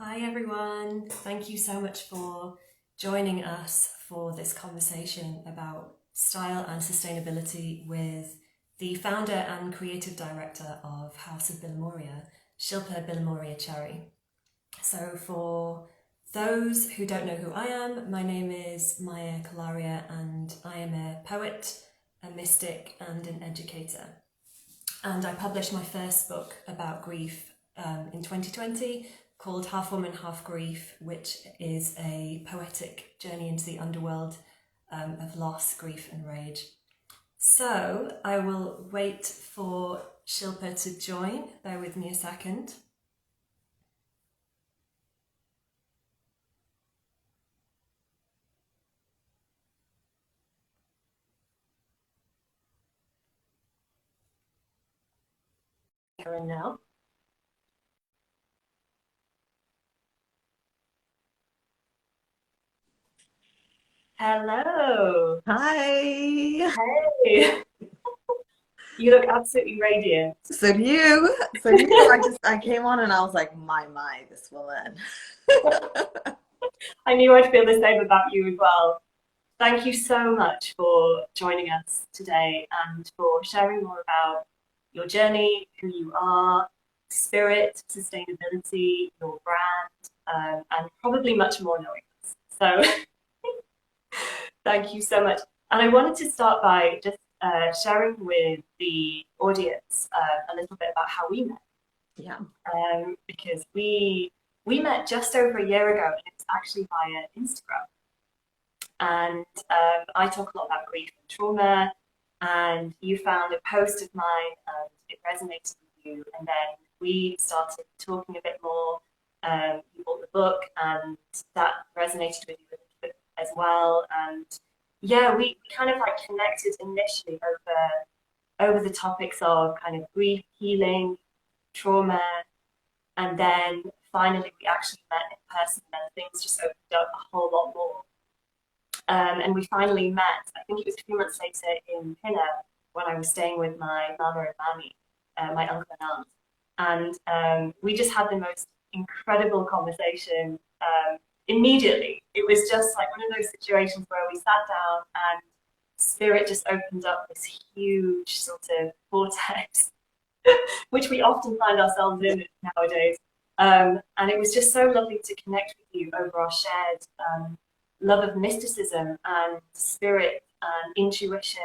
Hi everyone. Thank you so much for joining us for this conversation about style and sustainability with the founder and creative director of House of Bilimoria, Shilpa Bilimoria-Cherry. So for those who don't know who I am, my name is Maya Kalaria and I am a poet, a mystic and an educator. And I published my first book about grief in 2020 called Half Woman, Half Grief, which is a poetic journey into the underworld of loss, grief, and rage. So I will wait for Shilpa to join. Bear with me a second. Here and now. Hello. Hi. Hey. You look absolutely radiant. So do you. So do you. I came on and I was like, my, this woman. I knew I'd feel the same about you as well. Thank you so much for joining us today and for sharing more about your journey, who you are, spirit, sustainability, your brand, and probably much more knowing us. So thank you so much. And I wanted to start by just sharing with the audience a little bit about how we met, Yeah. because we met just over a year ago, and it's actually via Instagram. And I talk a lot about grief and trauma. And you found a post of mine and it resonated with you. And then we started talking a bit more. You bought the book and that resonated with you a little bit as well. And yeah, we kind of like connected initially over the topics of kind of grief, healing, trauma, and then finally we actually met in person and things just opened up a whole lot more. And we finally met, I think it was a few months later in Pinner when I was staying with my mama and mammy, my uncle and aunt. And we just had the most incredible conversation immediately. It was just like one of those situations where we sat down and spirit just opened up this huge sort of vortex, which we often find ourselves in nowadays. And it was just so lovely to connect with you over our shared love of mysticism and spirit and intuition,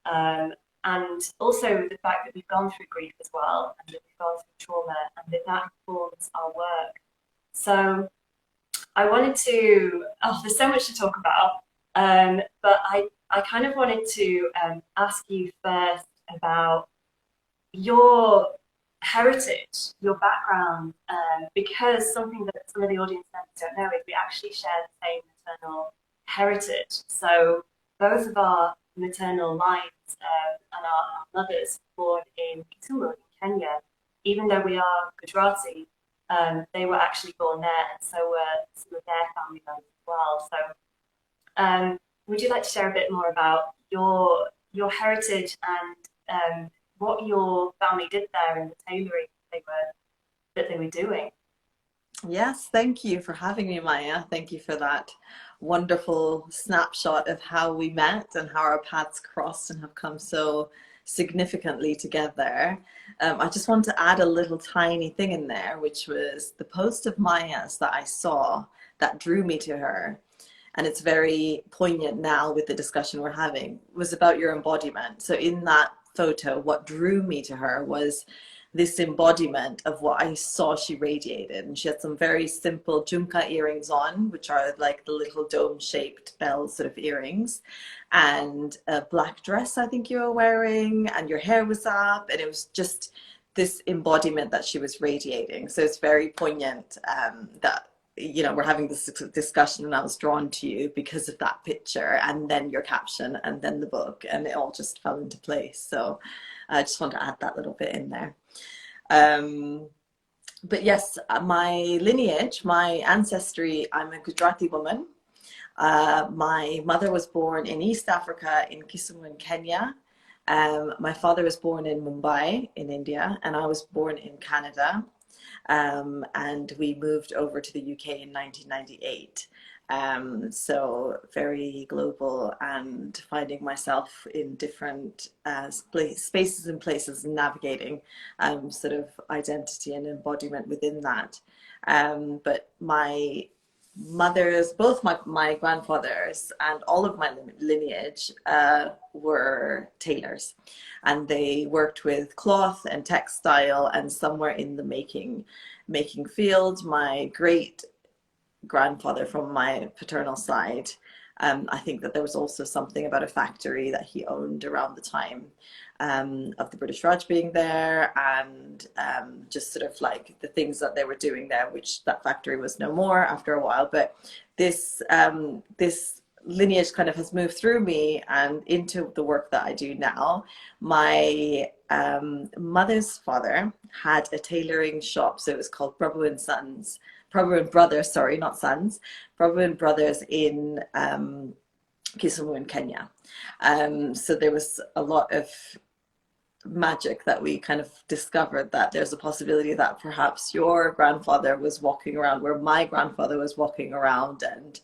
and also the fact that we've gone through grief as well and that we've gone through trauma and that that informs our work. So I wanted to, oh, there's so much to talk about, but I kind of wanted to ask you first about your heritage, your background, because something that some of the audience members don't know is we actually share the same maternal heritage. So both of our maternal lines and our mothers were born in Kisumu in Kenya, even though we are Gujarati, they were actually born there, and so were some of their family members as well. So, would you like to share a bit more about your heritage and what your family did there and the tailoring that they were doing? Yes, thank you for having me, Maya. Thank you for that wonderful snapshot of how we met and how our paths crossed and have come so significantly together. I just want to add a little tiny thing in there, which was the post of Maya's that I saw that drew me to her. And it's very poignant now with the discussion we're having, was about your embodiment. So in that photo, what drew me to her was this embodiment of what I saw she radiated. And she had some very simple jhumka earrings on, which are like the little dome-shaped bell sort of earrings, and a black dress I think you were wearing, and your hair was up, and it was just this embodiment that she was radiating. So it's very poignant that we're having this discussion and I was drawn to you because of that picture and then your caption and then the book, and it all just fell into place. So I just want to add that little bit in there. Um, but yes, my lineage, my ancestry, I'm a Gujarati woman. My mother was born in East Africa in Kisumu in Kenya. My father was born in Mumbai in India, and I was born in Canada. and we moved over to the UK in 1998. So very global, and finding myself in different spaces and places, and navigating sort of identity and embodiment within that. But both my grandfathers and all of my lineage were tailors, and they worked with cloth and textile, and somewhere in the making field. My great grandfather from my paternal side, I think that there was also something about a factory that he owned around the time of the British Raj being there, and just sort of like the things that they were doing there, which that factory was no more after a while. But this lineage kind of has moved through me and into the work that I do now. My mother's father had a tailoring shop, so it was called Brother and Brothers, sorry, not Sons, Brother and Brothers in Kisumu in Kenya. So there was a lot of magic that we kind of discovered, that there's a possibility that perhaps your grandfather was walking around where my grandfather was walking around, and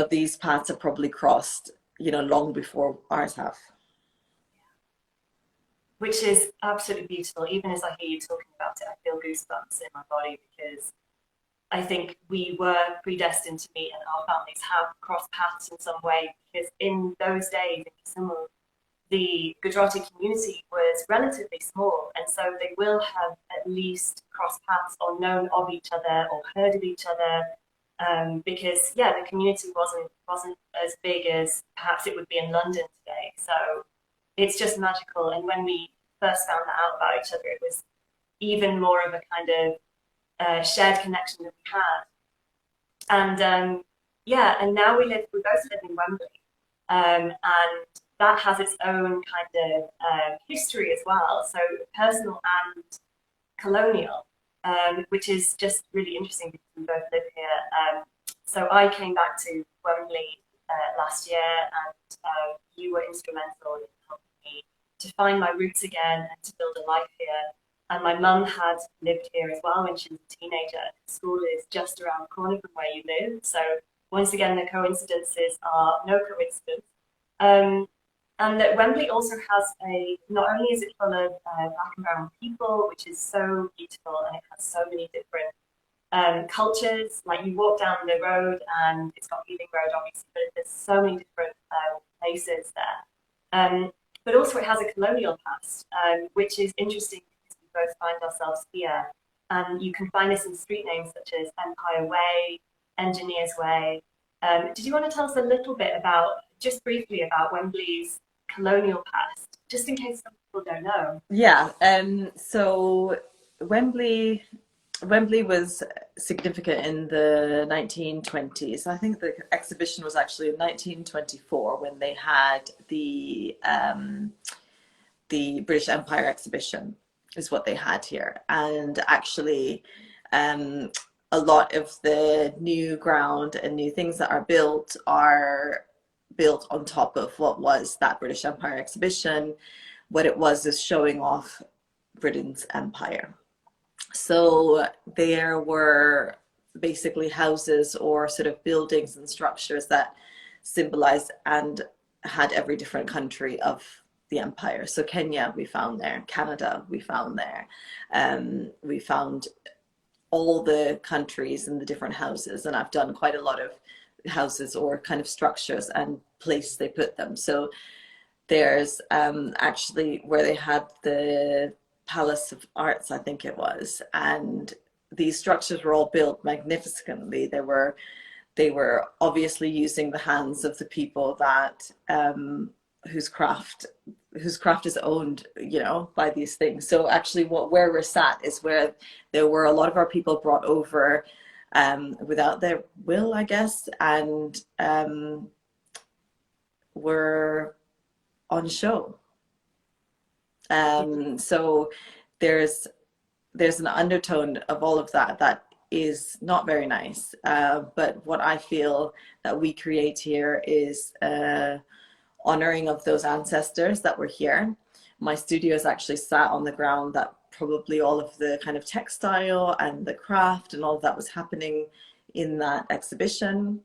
these paths have probably crossed long before ours have. Which is absolutely beautiful. Even as I hear you talking about it, I feel goosebumps in my body, because I think we were predestined to meet, and our families have crossed paths in some way, because in those days in Kisumu, the Gujarati community was relatively small, and so they will have at least crossed paths or known of each other or heard of each other, because the community wasn't as big as perhaps it would be in London today. So it's just magical. And when we first found out about each other, it was even more of a kind of shared connection that we had. And and now we both live in Wembley, and that has its own kind of history as well, so personal and colonial, which is just really interesting because we both live here. So I came back to Wembley last year, and you were instrumental in helping me to find my roots again and to build a life here. And my mum had lived here as well when she was a teenager. School is just around the corner from where you live. So once again, the coincidences are no coincidence. And that Wembley also has not only is it full of black and brown people, which is so beautiful, and it has so many different cultures. Like you walk down the road and it's got Ealing Road, obviously, but there's so many different places there. But also it has a colonial past, which is interesting, both find ourselves here. And you can find this in street names such as Empire Way, Engineers Way. Did you want to tell us a little bit just briefly about Wembley's colonial past, just in case some people don't know? Yeah, so Wembley was significant in the 1920s. I think the exhibition was actually in 1924 when they had the British Empire exhibition is what they had here. And actually a lot of the new ground and new things that are built on top of what was that British Empire exhibition. What it was is showing off Britain's empire. So there were basically houses or sort of buildings and structures that symbolized and had every different country of the empire. So Kenya we found there, Canada we found there, we found all the countries and the different houses, and I've done quite a lot of houses or kind of structures and place they put them. So there's actually where they had the Palace of Arts, I think it was, and these structures were all built magnificently. They were obviously using the hands of the people that whose craft is owned, by these things. So actually where we're sat is where there were a lot of our people brought over without their will, I guess, and were on show. So there's an undertone of all of that is not very nice. But what I feel that we create here is honoring of those ancestors that were here. My studio is actually sat on the ground that probably all of the kind of textile and the craft and all of that was happening in that exhibition.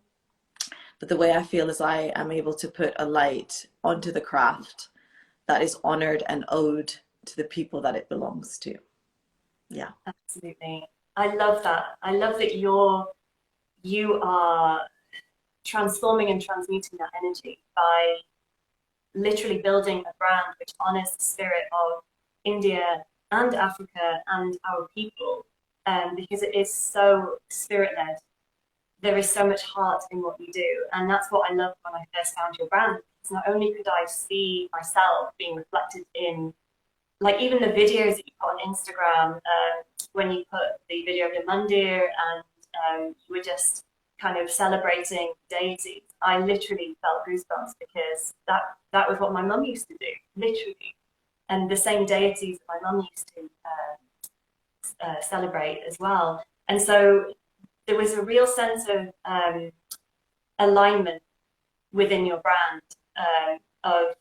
But the way I feel is I am able to put a light onto the craft that is honored and owed to the people that it belongs to. Yeah. Absolutely. I love that. I love that you are transforming and transmuting that energy by literally building a brand which honors the spirit of India and Africa and our people, because it is so spirit led. There is so much heart in what you do, and that's what I loved when I first found your brand. Because not only could I see myself being reflected in, like even the videos that you put on Instagram, when you put the video of the mandir and you were just kind of celebrating deities, I literally felt goosebumps because that was what my mum used to do, literally. And the same deities that my mum used to celebrate as well. And so there was a real sense of alignment within your brand, of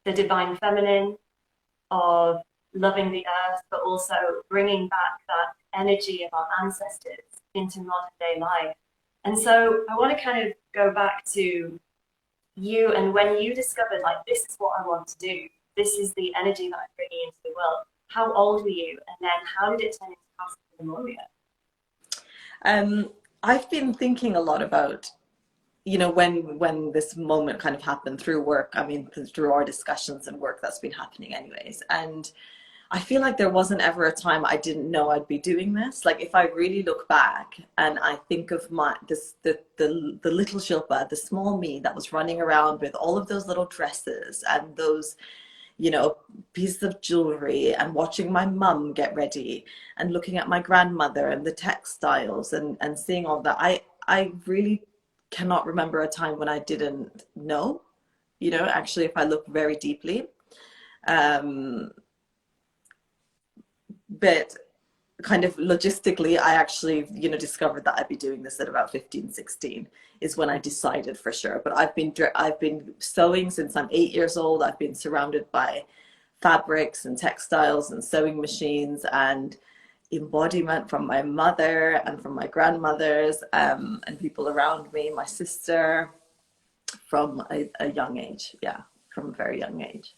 the divine feminine, of loving the earth, but also bringing back that energy of our ancestors into modern day life. And so I want to kind of go back to you and when you discovered, like, this is what I want to do. This is the energy that I'm bringing into the world. How old were you? And then how did it turn into House of Memoria? I've been thinking a lot about, when this moment kind of happened through work, I mean, through our discussions and work that's been happening anyways. And I feel like there wasn't ever a time I didn't know I'd be doing this. Like if I really look back and I think of the little Shilpa, the small me that was running around with all of those little dresses and those, pieces of jewelry and watching my mum get ready and looking at my grandmother and the textiles and seeing all that. I really cannot remember a time when I didn't know, actually, if I look very deeply. But kind of logistically, I actually, discovered that I'd be doing this at about 15, 16 is when I decided for sure. But I've been sewing since I'm 8 years old. I've been surrounded by fabrics and textiles and sewing machines and embodiment from my mother and from my grandmothers, and people around me, my sister, from a young age. Yeah, from a very young age.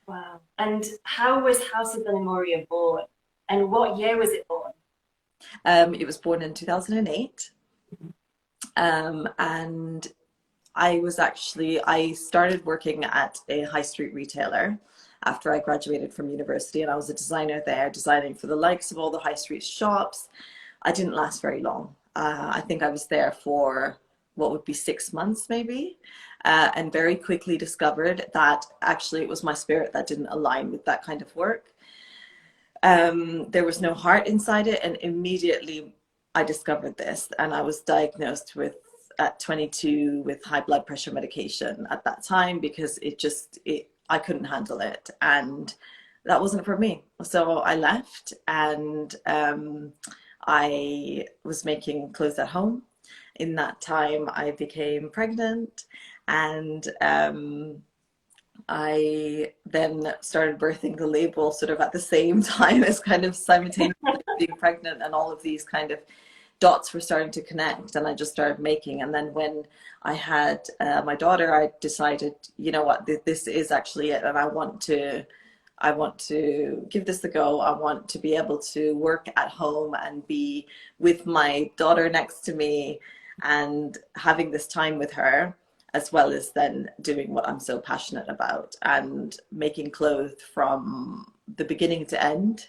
Wow. And how was House of Bilimoria born? And what year was it born? It was born in 2008. And I started working at a high street retailer after I graduated from university, and I was a designer there, designing for the likes of all the high street shops. I didn't last very long. I think I was there for what would be 6 months maybe, and very quickly discovered that actually it was my spirit that didn't align with that kind of work. There was no heart inside it, and immediately I discovered this, and I was diagnosed at 22 with high blood pressure medication at that time because I couldn't handle it, and that wasn't for me. So I left, and I was making clothes at home. In that time, I became pregnant, and I then started birthing the label sort of at the same time as kind of simultaneously being pregnant, and all of these kind of dots were starting to connect, and I just started making. And then when I had my daughter, I decided, you know what, this is actually it, and I want to give this a go. I want to be able to work at home and be with my daughter next to me and having this time with her, as well as then doing what I'm so passionate about and making clothes from the beginning to end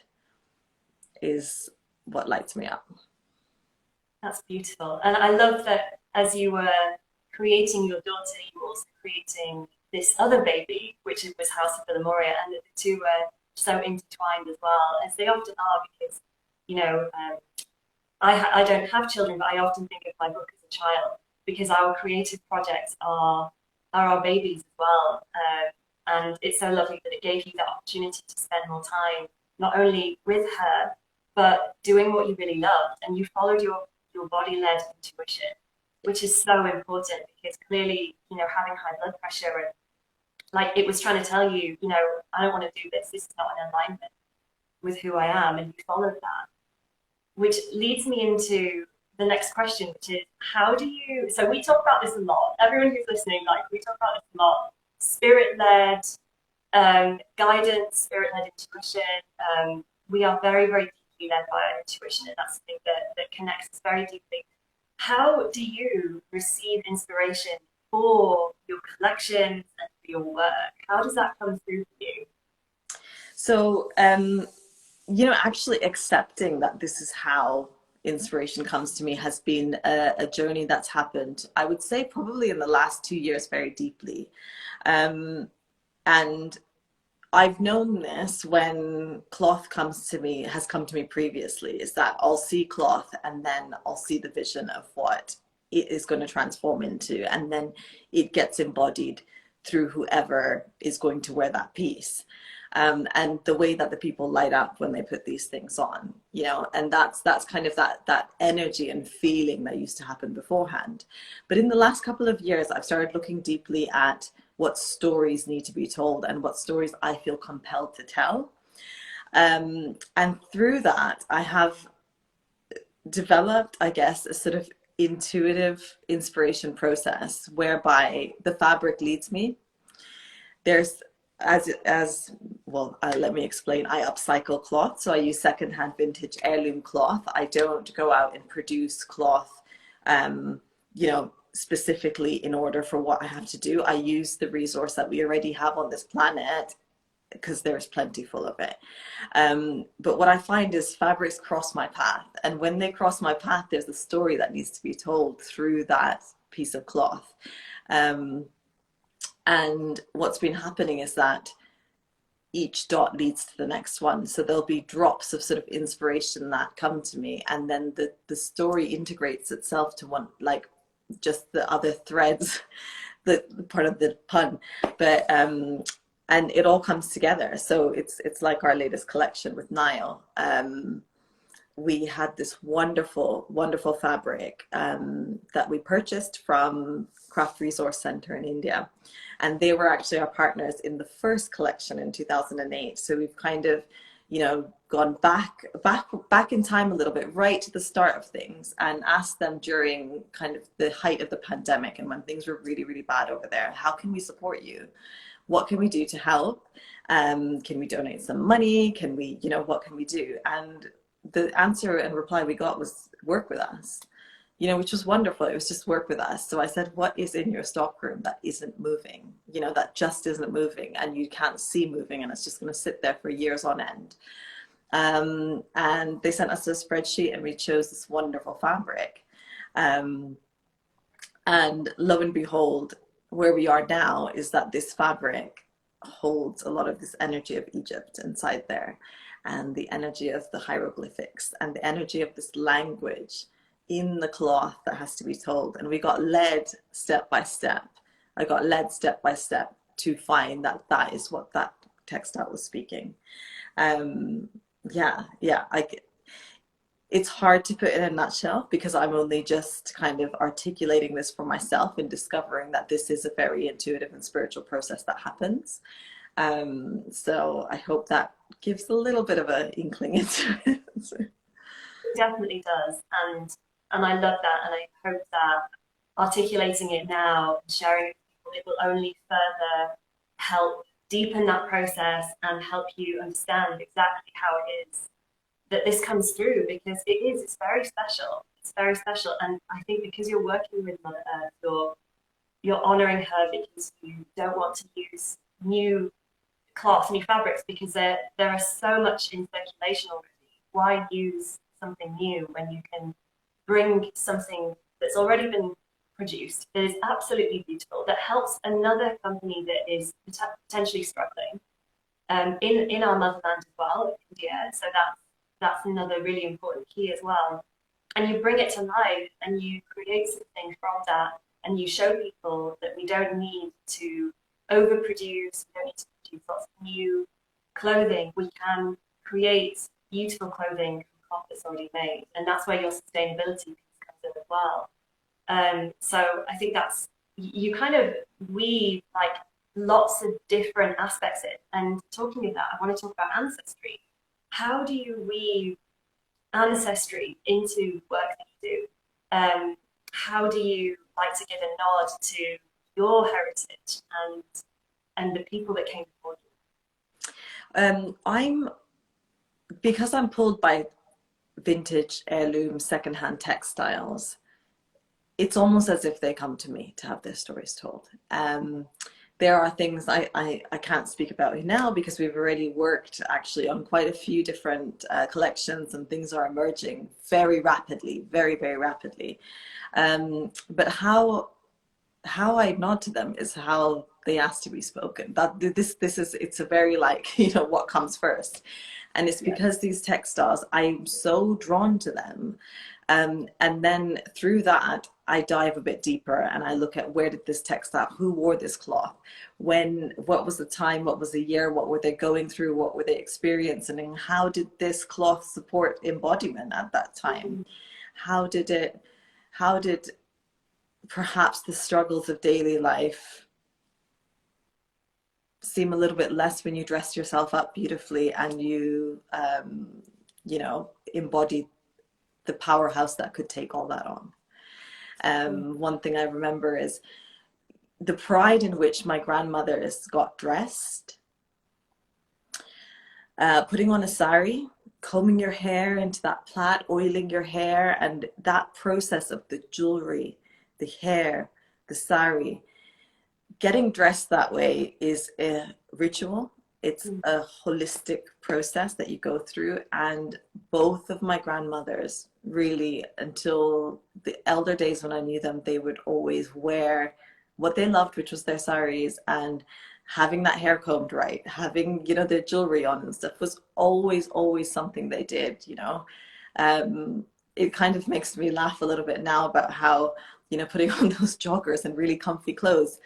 is what lights me up. That's beautiful. And I love that as you were creating your daughter, you were also creating this other baby, which was House of Bilimoria, and that the two were so intertwined as well, as they often are, because, I don't have children, but I often think of my book as a child, because our creative projects are our babies as well. And it's so lovely that it gave you that opportunity to spend more time, not only with her, but doing what you really loved. And you followed your body-led intuition, which is so important, because clearly, having high blood pressure and like it was trying to tell you, I don't want to do this. This is not in alignment. with who I am, and you followed that, which leads me into the next question, which is how do you? So we talk about this a lot. Everyone who's listening, like we talk about this a lot. Spirit led guidance, spirit led intuition. We are very, very deeply led by our intuition, and that's something that connects us very deeply. How do you receive inspiration for your collections and for your work? How does that come through for you? So, actually accepting that this is how inspiration comes to me has been a journey that's happened, I would say, probably in the last 2 years very deeply. And I've known this when cloth has come to me previously, is that I'll see cloth and then I'll see the vision of what it is going to transform into, and then it gets embodied through whoever is going to wear that piece. And the way that the people light up when they put these things on, and that's kind of that energy and feeling that used to happen beforehand. But in the last couple of years, I've started looking deeply at what stories need to be told and what stories I feel compelled to tell. And through that, I have developed, I guess, a sort of intuitive inspiration process whereby the fabric leads me. There's as well, let me explain. I upcycle cloth, so I use secondhand vintage heirloom cloth. I don't go out and produce cloth, specifically in order for what I have to do. I use the resource that we already have on this planet because there's plenty full of it. But what I find is fabrics cross my path, and when they cross my path, there's a story that needs to be told through that piece of cloth. And what's been happening is that each dot leads to the next one. So there'll be drops of sort of inspiration that come to me, and then the story integrates itself to one, like just the other threads, the part of the pun, but and it all comes together. So it's like our latest collection with Nile. We had this wonderful, wonderful fabric that we purchased from Craft Resource Center in India. And they were actually our partners in the first collection in 2008. So we've kind of, gone back in time a little bit, right to the start of things, and asked them during kind of the height of the pandemic and when things were really, really bad over there, how can we support you? What can we do to help? Can we donate some money? Can we, what can we do? And the answer and reply we got was work with us, which was wonderful. It was just work with us. So I said, what is in your stockroom that isn't moving, that just isn't moving and you can't see moving, and it's just going to sit there for years on end? And they sent us a spreadsheet and we chose this wonderful fabric. And lo and behold, where we are now is that this fabric holds a lot of this energy of Egypt inside there, and the energy of the hieroglyphics, and the energy of this language in the cloth that has to be told. And we got led step by step. I got led step by step to find that is what that textile was speaking. It's hard to put in a nutshell because I'm only just kind of articulating this for myself and discovering that this is a very intuitive and spiritual process that happens. So I hope that gives a little bit of an inkling into it. It definitely does, and I love that, and I hope that articulating it now and sharing it with people, it will only further help deepen that process and help you understand exactly how it is that this comes through, because it's very special. It's very special, and I think because you're working with Mother Earth, you're honoring her because you don't want to use new cloth, new fabrics, because there are so much in circulation already. Why use something new when you can bring something that's already been produced, that is absolutely beautiful, that helps another company that is potentially struggling in our motherland as well, India. So that's another really important key as well. And you bring it to life and you create something from that, and you show people that we don't need to overproduce, we don't need to produce lots of new clothing. We can create beautiful clothing from cloth that's already made. And that's where your sustainability piece comes in as well. So I think that's, you kind of weave like lots of different aspects in. And talking of that, I want to talk about ancestry. how do you weave ancestry into work that you do? How do you like to give a nod to your heritage and the people that came before I'm because I'm pulled by vintage, heirloom, secondhand textiles. It's almost as if they come to me to have their stories told. There are things I can't speak about now because we've already worked actually on quite a few different collections, and things are emerging very rapidly, very, very rapidly. But how I nod to them is how they ask to be spoken. That this is, it's a very like, you know, what comes first. And it's you? because these textiles, I'm so drawn to them. And then through that, I dive a bit deeper and I look at, where did this textile, who wore this cloth, when, what was the time, what was the year, what were they going through, what were they experiencing, and how did this cloth support embodiment at that time? Mm-hmm. How did it, how did perhaps the struggles of daily life seem a little bit less when you dress yourself up beautifully and you know, embody the powerhouse that could take all that on. One thing I remember is the pride in which my grandmothers got dressed, putting on a sari, combing your hair into that plait, oiling your hair, and that process of the jewelry, the hair, the sari. Getting dressed that way is a ritual. It's a holistic process that you go through. And both of my grandmothers, really, until the elder days when I knew them, they would always wear what they loved, which was their saris, and having that hair combed right, having, you know, their jewelry on and stuff was always, always something they did, you know. It kind of makes me laugh a little bit now about how, you know, putting on those joggers and really comfy clothes,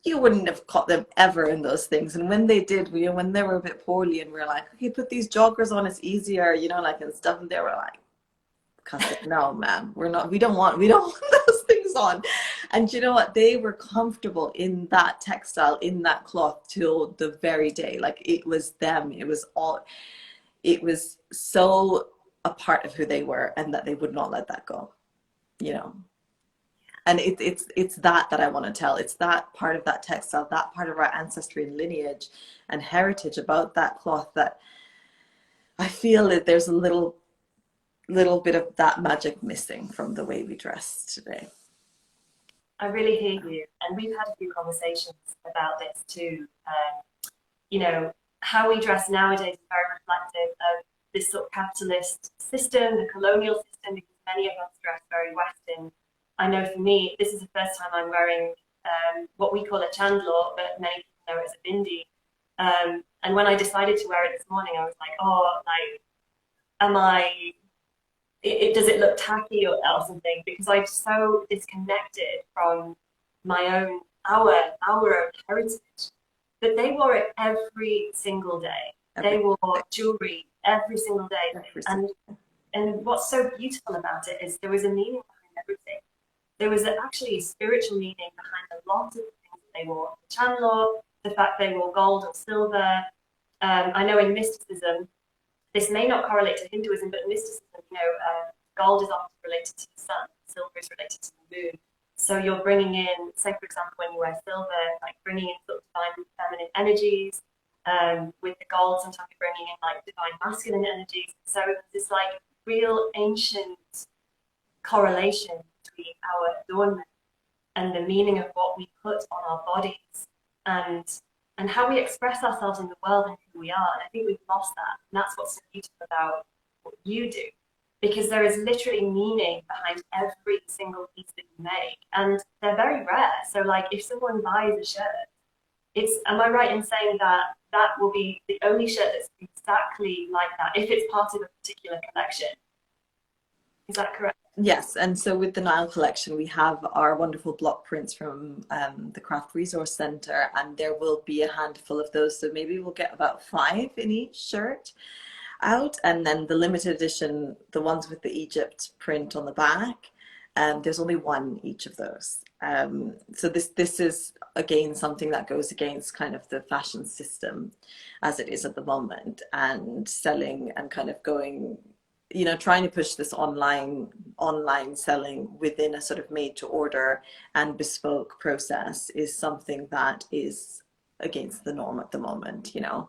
you wouldn't have caught them ever in those things. And when they did, we, when they were a bit poorly and we are like, okay, put these joggers on, it's easier, you know, like, and stuff. And they were like, no, man, we don't want those things on. And you know what? They were comfortable in that textile, in that cloth till the very day. Like, it was them. It was all, it was so a part of who they were, and that they would not let that go, you know. And it's that I want to tell. It's that part of that textile, that part of our ancestry and lineage and heritage about that cloth, that I feel that there's a little bit of that magic missing from the way we dress today. I really hear you, and we've had a few conversations about this too. You know, how we dress nowadays is very reflective of this sort of capitalist system, the colonial system, because many of us dress very Western. I know for me, this is the first time I'm wearing what we call a chandler, but many people know it as a bindi. And when I decided to wear it this morning, I was like, oh, like, am I, does it look tacky or something? Because I'm so disconnected from my own, our own heritage. But they wore it every single day. They Every, wore jewelry every single day. every And and what's so beautiful about it is there was a meaning behind everything. There was actually a spiritual meaning behind a lot of the things that they wore. The chandler, the fact they wore gold or silver. I know in mysticism, this may not correlate to Hinduism, but in mysticism, you know, gold is often related to the sun, silver is related to the moon. So you're bringing in, say for example, when you wear silver, like bringing in sort of divine feminine energies. With the gold, sometimes you're bringing in like divine masculine energies. So it's this like real ancient correlation between our adornment and the meaning of what we put on our bodies and and how we express ourselves in the world and who we are. And I think we've lost that. And that's what's so beautiful about what you do. Because there is literally meaning behind every single piece that you make. And they're very rare. So like if someone buys a shirt, it's, am I right in saying that that will be the only shirt that's exactly like that if it's part of a particular collection? Is that correct? Yes, and so with the Nile collection, we have our wonderful block prints from the Craft Resource Centre, and there will be a handful of those. So maybe we'll get about 5 in each shirt out, and then the limited edition, the ones with the Egypt print on the back, There's only one each of those. So this is again something that goes against kind of the fashion system as it is at the moment, and selling and kind of going, you know, trying to push this online selling within a sort of made to order and bespoke process is something that is against the norm at the moment, you know.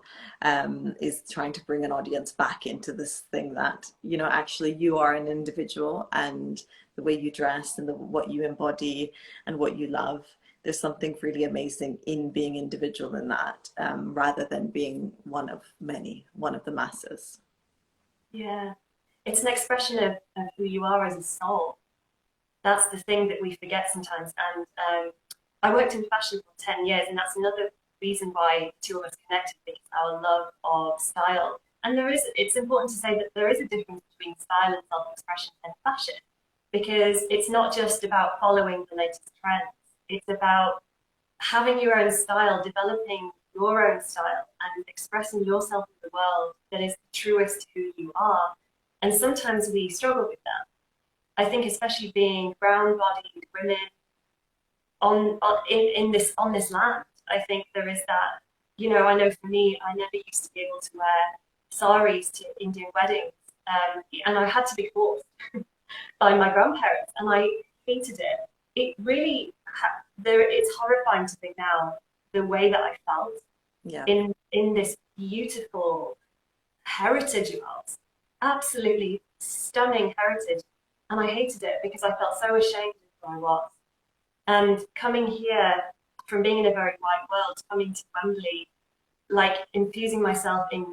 Is trying to bring an audience back into this thing that, you know, actually you are an individual, and the way you dress and what you embody and what you love, there's something really amazing in being individual in that, rather than being one of many, one of the masses. Yeah. It's an expression of who you are as a soul. That's the thing that we forget sometimes. And I worked in fashion for 10 years, and that's another reason why the two of us connected, because our love of style. And it's important to say that there is a difference between style and self-expression and fashion, because it's not just about following the latest trends. It's about having your own style, developing your own style, and expressing yourself in the world that is the truest to who you are. And sometimes we struggle with that. I think especially being brown-bodied women on this land, I think there is that. You know, I know for me, I never used to be able to wear saris to Indian weddings, and I had to be forced by my grandparents, and I hated it. It really, it's horrifying to think now the way that I felt Yeah. in this beautiful heritage of ours, absolutely stunning heritage, and I hated it because I felt so ashamed of who I was. And coming here from being in a very white world, coming to Wembley, like infusing myself in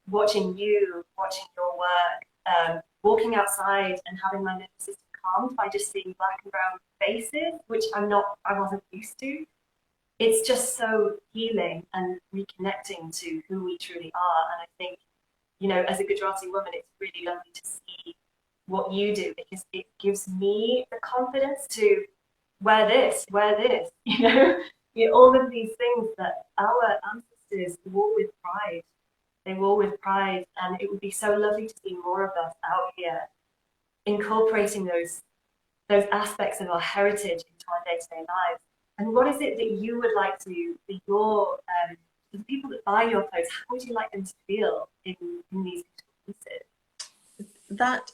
watching you, watching your work, walking outside and having my nervous system calmed by just seeing black and brown faces, which I wasn't used to. It's just so healing and reconnecting to who we truly are. And I think, you know, as a Gujarati woman, it's really lovely to see what you do, because it gives me the confidence to wear this, you know, all of these things that our ancestors wore with pride. They wore with pride, and it would be so lovely to see more of us out here incorporating those aspects of our heritage into our day-to-day lives. And what is it that you would like to be the people that buy your clothes, how would you like them to feel in these pieces? That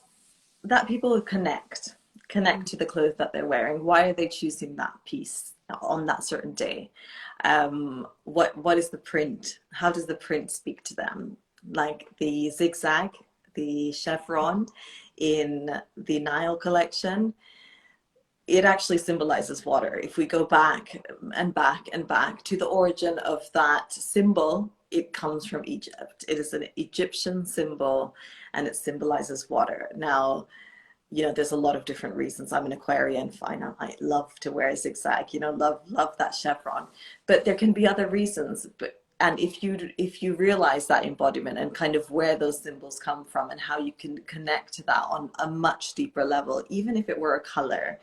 people connect to the clothes that they're wearing. Why are they choosing that piece on that certain day? What is the print? How does the print speak to them? Like the zigzag, the chevron in the Nile collection, it actually symbolizes water. If we go back and back and back to the origin of that symbol, it comes from Egypt. It is an Egyptian symbol, and it symbolizes water. Now, you know, there's a lot of different reasons. I'm an Aquarian, fine. I love to wear a zigzag, you know, love that chevron. But there can be other reasons. And if you realize that embodiment and kind of where those symbols come from and how you can connect to that on a much deeper level, even if it were a color,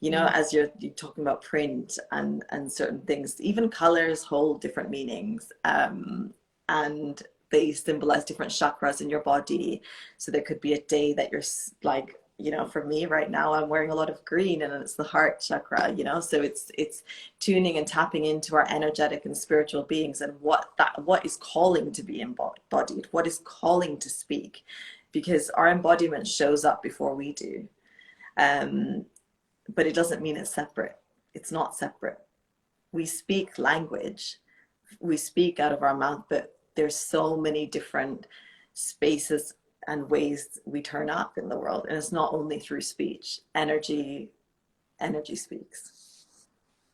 you know, as you're talking about print and certain things, even colors hold different meanings, and they symbolize different chakras in your body. So there could be a day that you're like, you know, for me right now, I'm wearing a lot of green, and it's the heart chakra, you know. So it's tuning and tapping into our energetic and spiritual beings, and what is calling to be embodied, what is calling to speak, because our embodiment shows up before we do. But it doesn't mean it's separate. It's not separate. We speak language, we speak out of our mouth, but there's so many different spaces and ways we turn up in the world, and it's not only through speech. Energy speaks.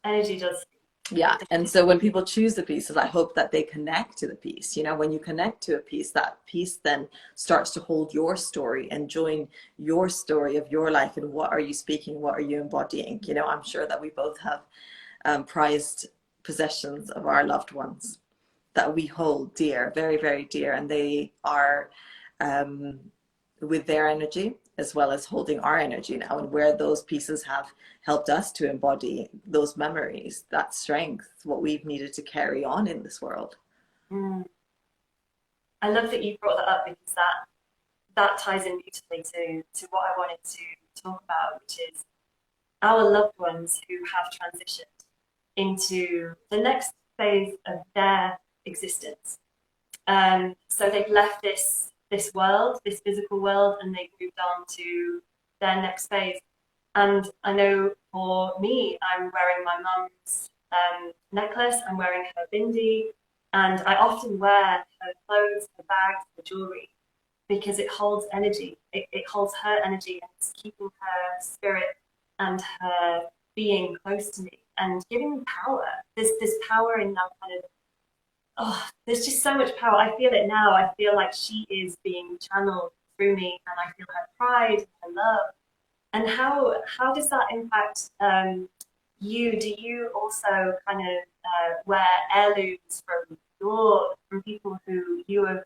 Energy does. Yeah. And so when people choose the pieces, I hope that they connect to the piece. You know, when you connect to a piece, that piece then starts to hold your story and join your story of your life. And what are you speaking? What are you embodying? You know, I'm sure that we both have prized possessions of our loved ones that we hold dear, very, very dear. And they are with their energy as well as holding our energy now, and where those pieces have helped us to embody those memories, that strength, what we've needed to carry on in this world. Mm. I love that you brought that up, because that ties in beautifully to what I wanted to talk about, which is our loved ones who have transitioned into the next phase of their existence. So they've left this world, this physical world, and they've moved on to their next phase. And I know for me, I'm wearing my mum's necklace, I'm wearing her bindi, and I often wear her clothes, her bags, her jewelry, because it holds energy. It holds her energy and it's keeping her spirit and her being close to me and giving me power. There's power in that kind of, oh, there's just so much power. I feel it now. I feel like she is being channeled through me, and I feel her pride, her love. And how does that impact you? Do you also kind of wear heirlooms from people who you have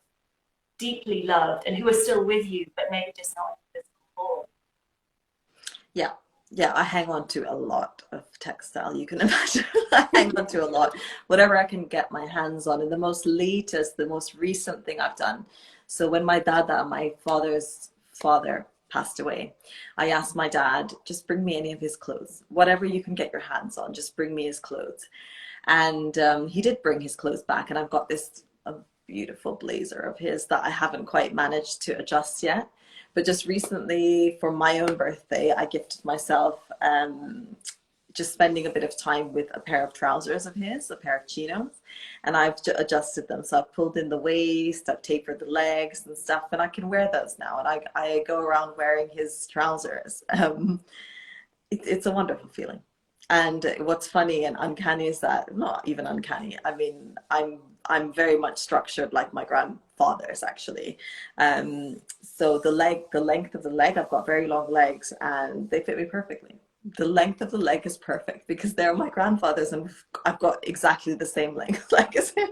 deeply loved and who are still with you, but maybe just not in the physical form? Yeah, yeah, I hang on to a lot of textile, you can imagine. I hang on to a lot, whatever I can get my hands on. And the most latest, the most recent thing I've done. So when my dada, my father's father, passed away, I asked my dad, just bring me any of his clothes, whatever you can get your hands on, just bring me his clothes. And he did bring his clothes back, and I've got this beautiful blazer of his that I haven't quite managed to adjust yet. But just recently, for my own birthday, I gifted myself just spending a bit of time with a pair of trousers of his, a pair of chinos, and I've adjusted them. So I've pulled in the waist, I've tapered the legs and stuff, and I can wear those now. And I go around wearing his trousers. It's a wonderful feeling. And what's funny and uncanny is that, not even uncanny, I mean, I'm very much structured like my grandfather's actually. So the length of the leg, I've got very long legs and they fit me perfectly. The length of the leg is perfect because they're my grandfather's and I've got exactly the same length leg as him.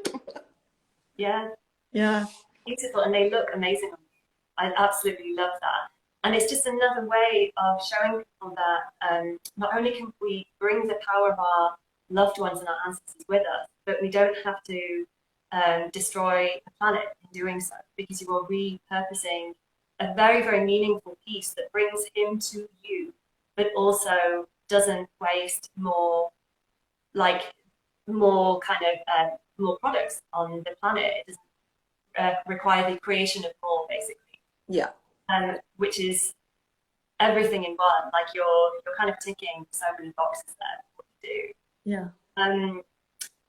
Yeah, Yeah. beautiful, and they look amazing on you. I absolutely love that. And it's just another way of showing people that not only can we bring the power of our loved ones and our ancestors with us, but we don't have to destroy the planet in doing so, because you are repurposing a very, very meaningful piece that brings him to you, but also doesn't waste like more kind of more products on the planet. It doesn't require the creation of more, basically, Yeah. which is everything in one. Like you're kind of ticking so many boxes there. What you do. Yeah.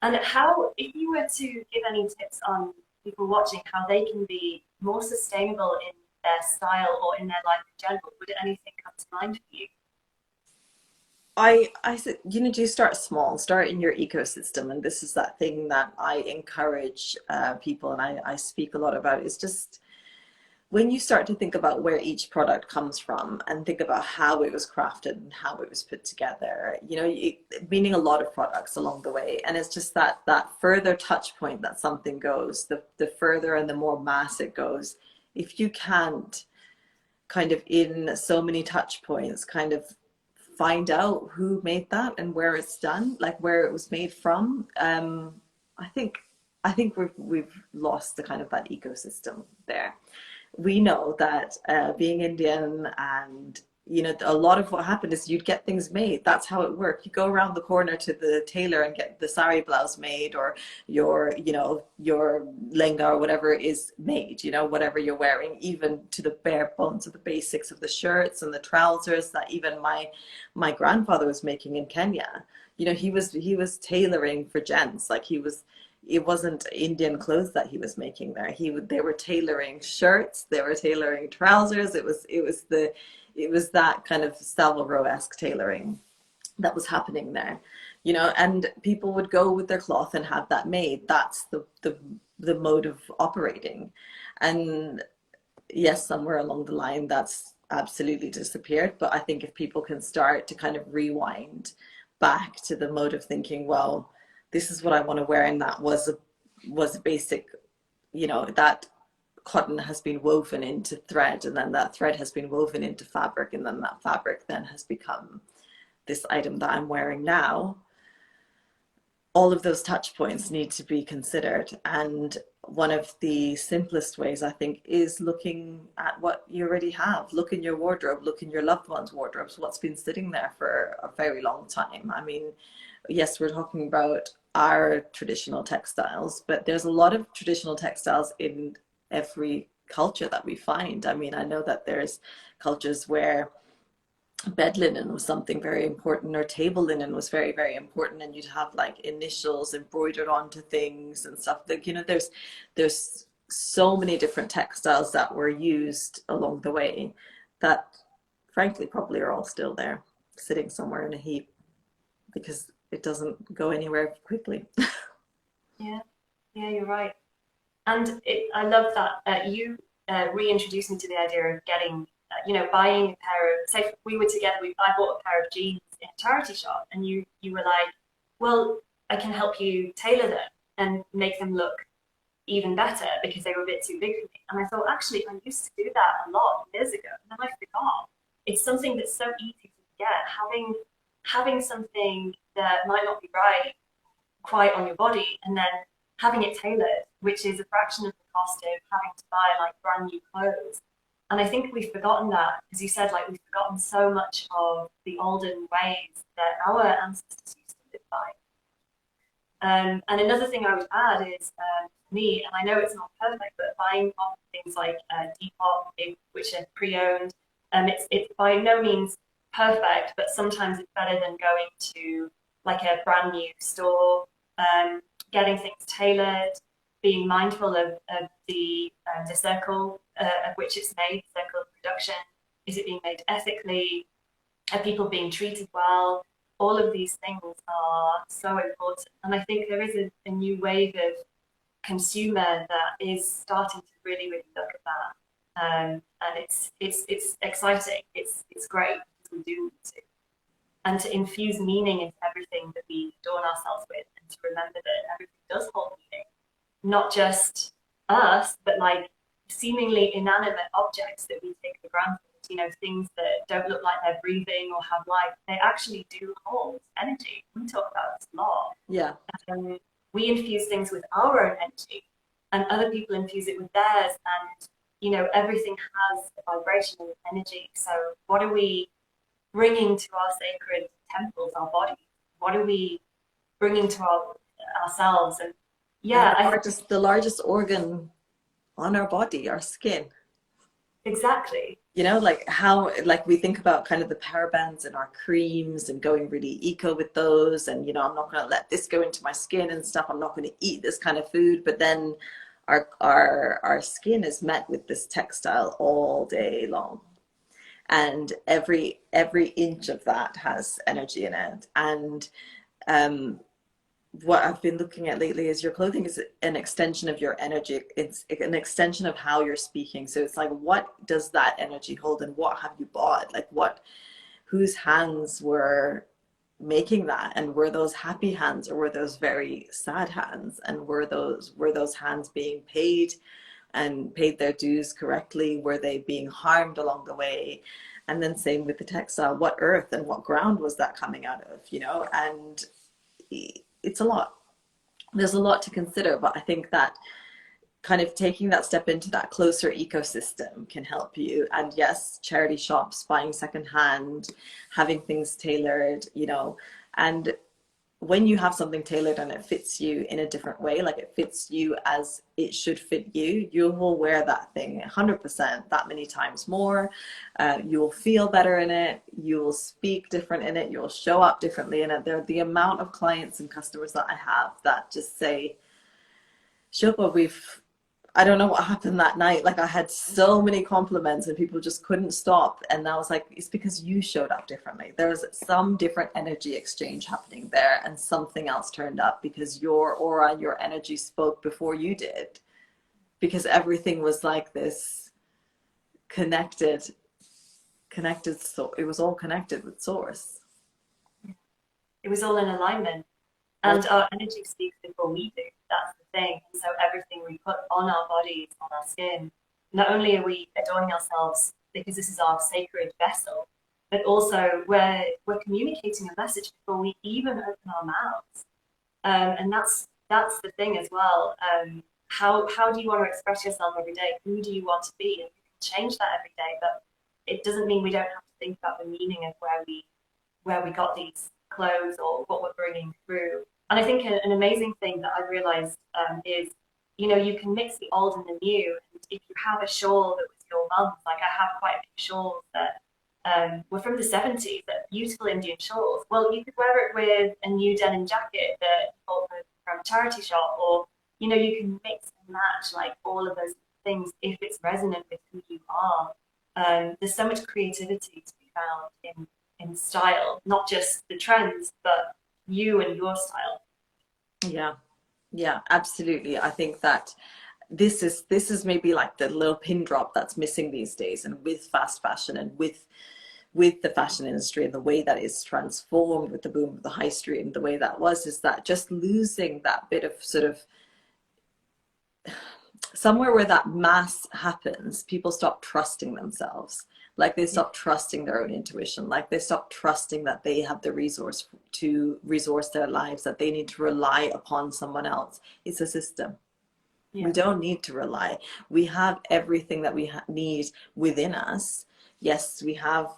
And how, if you were to give any tips on people watching, how they can be more sustainable in their style or in their life in general, would anything come to mind for you? I said, do start small, start in your ecosystem. And this is that thing that I encourage people and I speak a lot about is just when you start to think about where each product comes from and think about how it was crafted and how it was put together, meaning a lot of products along the way. And it's just that further touch point that something goes, the further and the more mass it goes. If you can't kind of in so many touch points kind of find out who made that and where it's done, like where it was made from, I think we've lost the kind of that ecosystem there. We know that being Indian and a lot of what happened is you'd get things made. That's how it worked. You go around the corner to the tailor and get the sari blouse made, or your lenga or whatever is made, whatever you're wearing, even to the bare bones of the basics of the shirts and the trousers that even my grandfather was making in Kenya. He was tailoring for gents. Like it wasn't Indian clothes that he was making there. They were tailoring shirts, they were tailoring trousers. It was that kind of Savile Row-esque tailoring that was happening there, and people would go with their cloth and have that made. That's the mode of operating. And yes, somewhere along the line that's absolutely disappeared. But I think if people can start to kind of rewind back to the mode of thinking, well, this is what I want to wear, and that was a basic, that cotton has been woven into thread, and then that thread has been woven into fabric, and then that fabric then has become this item that I'm wearing now. All of those touch points need to be considered, and one of the simplest ways, I think, is looking at what you already have. Look in your wardrobe, look in your loved ones' wardrobes, what's been sitting there for a very long time. I mean, yes, we're talking about our traditional textiles, but there's a lot of traditional textiles in every culture that we find. I mean, I know that there's cultures where bed linen was something very important, or table linen was very, very important, and you'd have like initials embroidered onto things and stuff. Like, you know, there's so many different textiles that were used along the way that frankly probably are all still there, sitting somewhere in a heap, because it doesn't go anywhere quickly. Yeah, yeah, you're right. And I love that you reintroduced me to the idea of getting, buying a pair of, say, if we were together, I bought a pair of jeans in a charity shop, and you were like, well, I can help you tailor them and make them look even better because they were a bit too big for me. And I thought, actually, I used to do that a lot years ago, and then I forgot. It's something that's so easy to forget. Having something that might not be right quite on your body, and then having it tailored, which is a fraction of the cost of having to buy like brand new clothes. And I think we've forgotten that, as you said, like we've forgotten so much of the olden ways that our ancestors used to live by. And another thing I would add is me, and I know it's not perfect, but buying off things like Depop, which are pre-owned, it's by no means perfect, but sometimes it's better than going to like a brand new store, getting things tailored, being mindful of the circle of which it's made, the circle of production. Is it being made ethically? Are people being treated well? All of these things are so important. And I think there is a new wave of consumer that is starting to really, really look at that. And it's exciting. It's great because we do need to. And to infuse meaning into everything that we adorn ourselves with, and to remember that everything does hold meaning, not just us, but like seemingly inanimate objects that we take for granted, things that don't look like they're breathing or have life, they actually do hold energy. We talk about this a lot. Yeah. Um, we infuse things with our own energy, and other people infuse it with theirs, and everything has a vibrational energy. So what are we bringing to our sacred temples, our bodies? What are we bringing to ourselves? And And yeah, the largest organ on our body, our skin. exactly. You know, like how, like we think about kind of the parabens in our creams and going really eco with those. And, I'm not going to let this go into my skin and stuff. I'm not going to eat this kind of food. But then our skin is met with this textile all day long. And every inch of that has energy in it. And what I've been looking at lately is your clothing is an extension of your energy. It's an extension of how you're speaking. So it's like, what does that energy hold, and what have you bought? Like whose hands were making that, and were those happy hands, or were those very sad hands, and were those hands being paid and paid their dues correctly? Were they being harmed along the way? And then same with the textile, what earth and what ground was that coming out of, and it's a lot. There's a lot to consider, but I think that kind of taking that step into that closer ecosystem can help you. And yes, charity shops, buying secondhand, having things tailored, and when you have something tailored and it fits you in a different way, like it fits you as it should fit you, you will wear that thing 100% that many times more. You will feel better in it. You will speak different in it. You'll show up differently in it. The amount of clients and customers that I have that just say, Shilpa, I don't know what happened that night. Like I had so many compliments and people just couldn't stop. And I was like, it's because you showed up differently. There was some different energy exchange happening there, and something else turned up because your aura and your energy spoke before you did. Because everything was like this connected, so it was all connected with source. It was all in alignment. And our energy speaks before we do. That's the thing. So everything we put on our bodies, on our skin, not only are we adorning ourselves because this is our sacred vessel, but also we're communicating a message before we even open our mouths. And that's the thing as well. how do you want to express yourself every day? Who do you want to be? And you can change that every day, but it doesn't mean we don't have to think about the meaning of where we got these clothes or what we're bringing through. And I think an amazing thing that I've realized is, you know, you can mix the old and the new. And if you have a shawl that was your mum's, like I have quite a few shawls that were from the 70s, that beautiful Indian shawls. Well, you could wear it with a new denim jacket that you bought from a charity shop, or, you know, you can mix and match like all of those things if it's resonant with who you are. There's so much creativity to be found in style, not just the trends, but you and your style. Yeah, yeah, absolutely. I think that this is maybe like the little pin drop that's missing these days, and with fast fashion and with the fashion industry and the way that it's transformed with the boom of the high street and the way that was, is that just losing that bit of sort of somewhere where that mass happens, people stop trusting themselves. Like they Yeah, stop trusting their own intuition. Like they stop trusting that they have the resource to resource their lives, that they need to rely upon someone else. It's a system. We yeah, don't need to rely. We have everything that we need within us. Yes, we have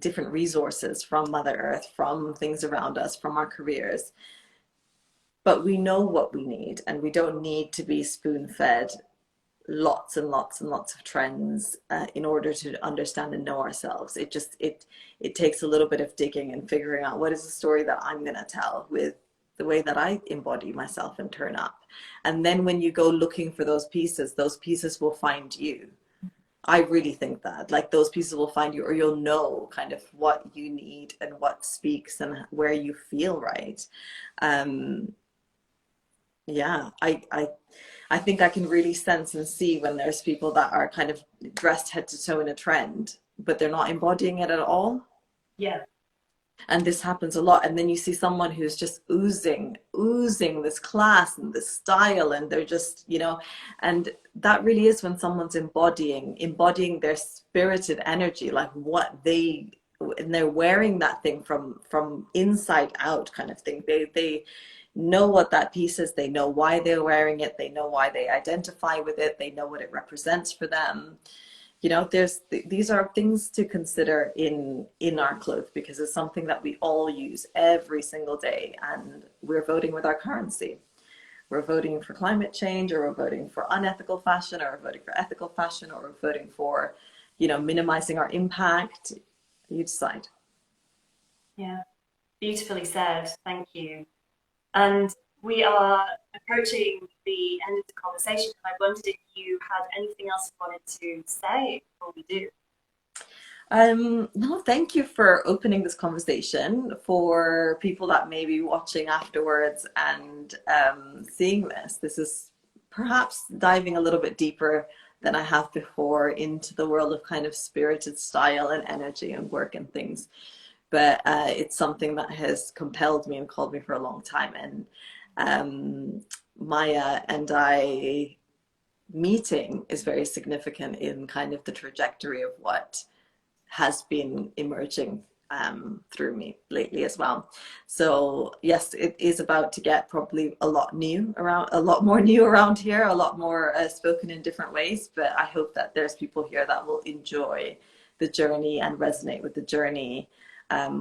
different resources from Mother Earth, from things around us, from our careers, but we know what we need, and we don't need to be spoon fed lots and lots and lots of trends in order to understand and know ourselves. It takes a little bit of digging and figuring out what is the story that I'm going to tell with the way that I embody myself and turn up. And then when you go looking for those pieces will find you. I really think that, like, those pieces will find you, or you'll know kind of what you need and what speaks and where you feel right. Um, yeah, I think I can really sense and see when there's people that are kind of dressed head to toe in a trend, but they're not embodying it at all. yeah, And this happens a lot. And then you see someone who's just oozing this class and this style, and they're just, and that really is when someone's embodying their spirited energy, like what they, and they're wearing that thing from inside out kind of thing. They know what that piece is, they know why they're wearing it, they know why they identify with it, they know what it represents for them. There's these are things to consider in our clothes, because it's something that we all use every single day, and we're voting with our currency. We're voting for climate change, or we're voting for unethical fashion, or we're voting for ethical fashion, or we're voting for minimizing our impact. You decide. yeah. Beautifully said. Thank you. And we are approaching the end of the conversation. I wondered if you had anything else you wanted to say before we do. No, thank you for opening this conversation for people that may be watching afterwards and seeing this. This is perhaps diving a little bit deeper than I have before into the world of kind of spirited style and energy and work and things. But it's something that has compelled me and called me for a long time. And Maya and I meeting is very significant in kind of the trajectory of what has been emerging through me lately as well. So yes, it is about to get probably a lot more new around here, a lot more spoken in different ways. But I hope that there's people here that will enjoy the journey and resonate with the journey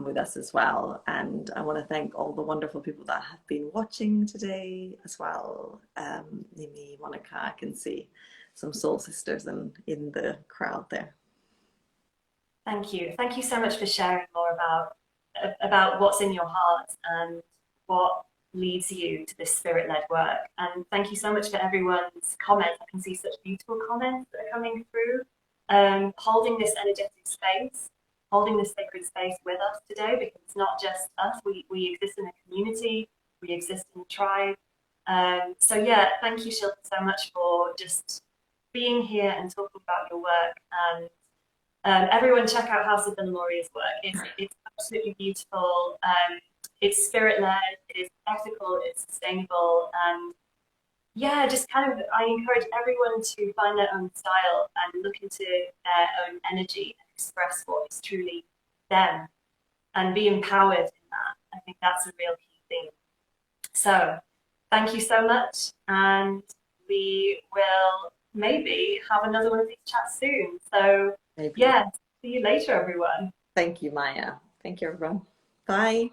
with us as well. And I want to thank all the wonderful people that have been watching today as well. Nimi, Monica, I can see some soul sisters in the crowd there. Thank you. Thank you so much for sharing more about what's in your heart and what leads you to this spirit-led work. And thank you so much for everyone's comments. I can see such beautiful comments that are coming through. Holding this energetic space, holding this sacred space with us today, because it's not just us. We exist in a community. We exist in a tribe. So yeah, thank you, Shilpa, so much for just being here and talking about your work. And everyone check out House of Bilimoria-Cherry's work. It's absolutely beautiful. It's spirit-led, it is ethical, it's sustainable, and yeah, just kind of, I encourage everyone to find their own style and look into their own energy and express what is truly them and be empowered in that. I think that's a real key thing. So, thank you so much, and we will maybe have another one of these chats soon. So, Maybe. yeah, see you later, everyone. Thank you, Maya. Thank you, everyone. Bye.